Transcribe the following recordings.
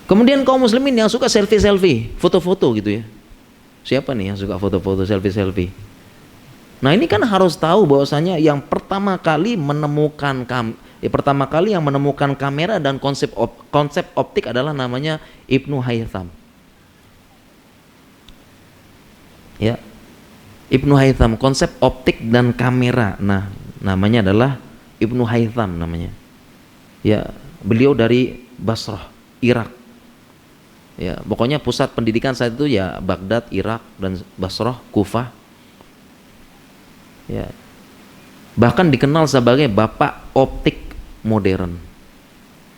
Kemudian kaum muslimin yang suka selfie-selfie, foto-foto gitu ya. Siapa nih yang suka foto-foto, selfie-selfie? Nah, ini kan harus tahu bahwasanya yang pertama kali yang menemukan kamera dan konsep optik adalah namanya Ibnu Haytham. Ya. Ibnu Haytham, konsep optik dan kamera. Nah, namanya adalah Ibnu Haytham namanya. Ya, beliau dari Basrah, Irak. Ya, pokoknya pusat pendidikan saat itu ya Baghdad, Irak, dan Basrah, Kufah. Ya. Bahkan dikenal sebagai bapak optik modern.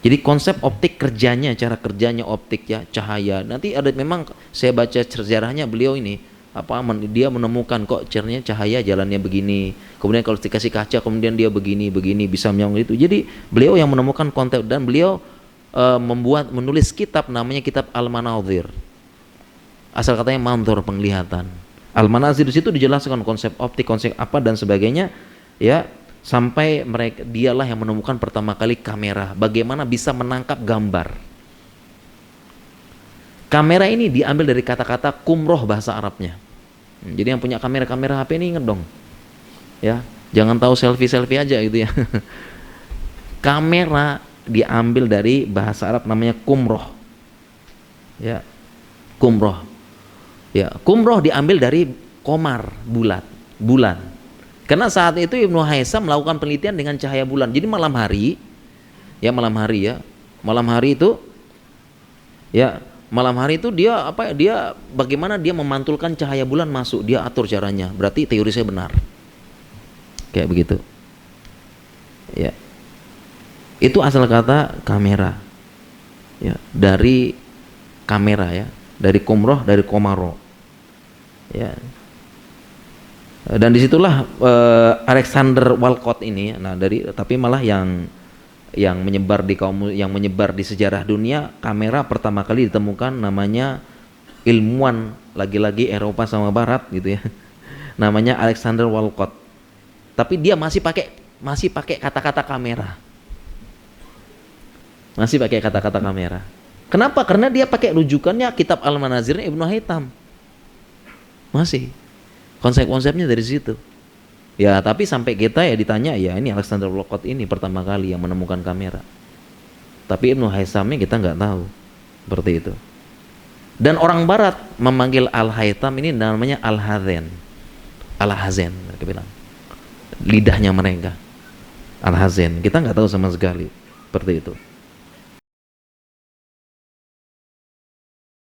Jadi konsep optik kerjanya, cara kerjanya optik ya, cahaya. Nanti ada memang saya baca sejarahnya beliau ini dia menemukan kok cernya cahaya jalannya begini. Kemudian kalau dikasih kaca kemudian dia begini bisa menyambung itu. Jadi beliau yang menemukan konsep dan beliau menulis kitab namanya kitab Al-Manazir. Asal katanya manzur, penglihatan. Al-Manazir di situ dijelaskan konsep optik, konsep apa dan sebagainya ya, sampai dialah yang menemukan pertama kali kamera, bagaimana bisa menangkap gambar. Kamera ini diambil dari kata-kata kumroh bahasa Arabnya. Jadi yang punya kamera HP ini inget dong. Ya, jangan tahu selfie-selfie aja gitu ya. Kamera diambil dari bahasa Arab namanya kumroh. Ya, kumroh. Ya, kumroh diambil dari komar, bulan. Karena saat itu Ibnu Haytham melakukan penelitian dengan cahaya bulan. Jadi malam hari itu dia bagaimana dia memantulkan cahaya bulan masuk, dia atur caranya. Berarti teori saya benar. Kayak begitu. Ya. Itu asal kata kamera. Ya, dari kamera ya, dari kumroh, dari komaro. Ya. Dan disitulah Alexander Walcott ini, tapi malah yang menyebar di sejarah dunia, kamera pertama kali ditemukan namanya ilmuwan lagi-lagi Eropa sama Barat gitu ya. Namanya Alexander Walcott. Tapi dia masih pakai kata-kata kamera. Masih pakai kata-kata kamera. Kenapa? Karena dia pakai rujukannya kitab Al-Manazir Ibnu Haytham. Masih. Konsep-konsepnya dari situ. Ya, tapi sampai kita ya ditanya, ya ini Alexander Walcott ini pertama kali yang menemukan kamera. Tapi Ibnu Haythamnya kita nggak tahu. Seperti itu. Dan orang Barat memanggil Al-Haytham ini namanya Al-Hazen. Al-Hazen mereka bilang. Lidahnya mereka. Al-Hazen. Kita nggak tahu sama sekali. Seperti itu.